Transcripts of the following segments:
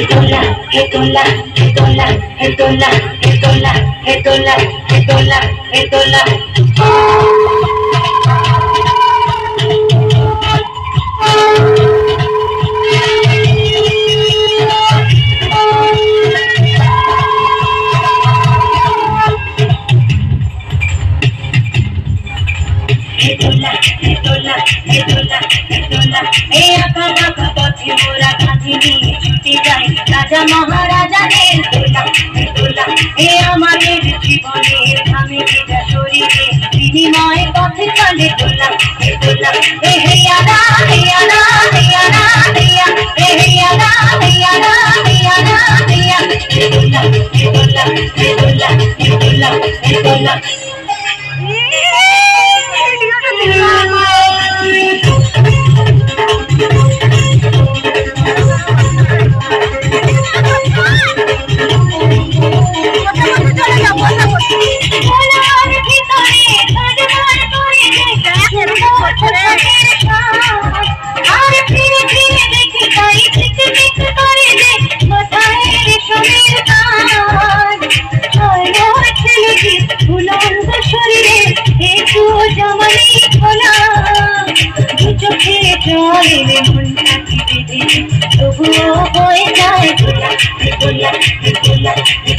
Edola, edola, edola, edola, edola, edola, edola, edola. Edola, edola, edola, edola. এই আঁকা বাঁকা পথে মোরা কাঁধে নিয়ে ছুটে যাই রাজা মহারাজাদের দোলা দোলা। এ আমাদের জীবনের ঘামে ভেজা শরীরে বিনিময় পথে চলে দোলা দোলা। এ হেয়ারা হেয়ারা হেয়ারা হেয়া, এ হেয়ারা হেয়ারা হেয়ারা হেয়া। দোলা দোলা দোলা দোলা দোলা। তবুও হয়ে যায় দোলা দোলা দোলা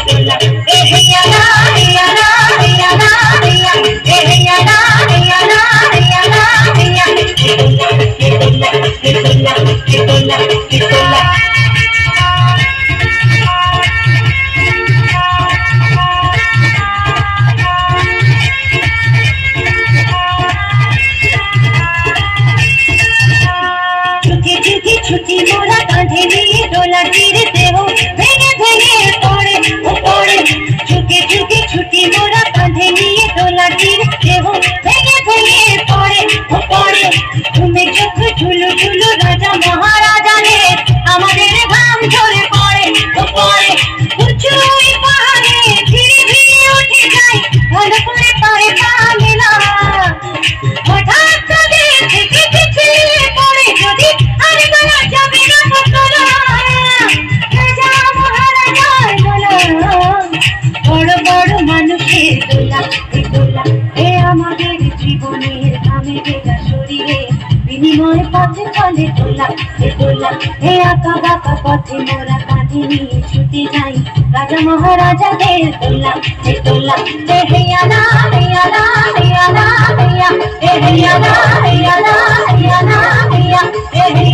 দোলা। এ হেয়ারা হেয়ারা হেয়ারা হেয়া, এ হেয়ারা হেয়ারা হেয়ারা হেয়া। দোলা দোলা দোলা দোলা দোলা। ছুটি মোরা কাঁধে নিয়ে দোলা তীরে দেহ ভেঙে ভেঙে পড়ে ও পড়ে। ঝুঁকে ঝুঁকে ছুটি মোরা কাঁধে নিয়ে দোলা তীরে দেহ ভেঙে ভেঙে পড়ে ও পড়ে। ঘুমে চোখ ঝুলু ঝুলু রাজা মহারাজাদের আমাদের ঘাম ঝরে পড়ে ও পড়ে। উঁচু ওই পাহাড়ে ধীরে ধীরে উঠে যাই ভালো করে পায়ে পা মেলা। হঠাৎ তাদের থেকে পিছিয়ে পড়ে যদি বড় বড় মানুষের দোলা দোলা। এ আমাদের জীবনের ঘামে ভেজা শরীরে বিনিময় পথে চলে দোলা দোলা। এ আঁকা বাঁকা পথে মোরা কাঁধে নিয়ে ছুটে যাই রাজা মহারাজাদের দোলা দোলা। এ হেয়ারা হেয়ারা হেয়ারা হেয়া, এ হেয়ারা হেয়ারা হেয়ারা হেয়া।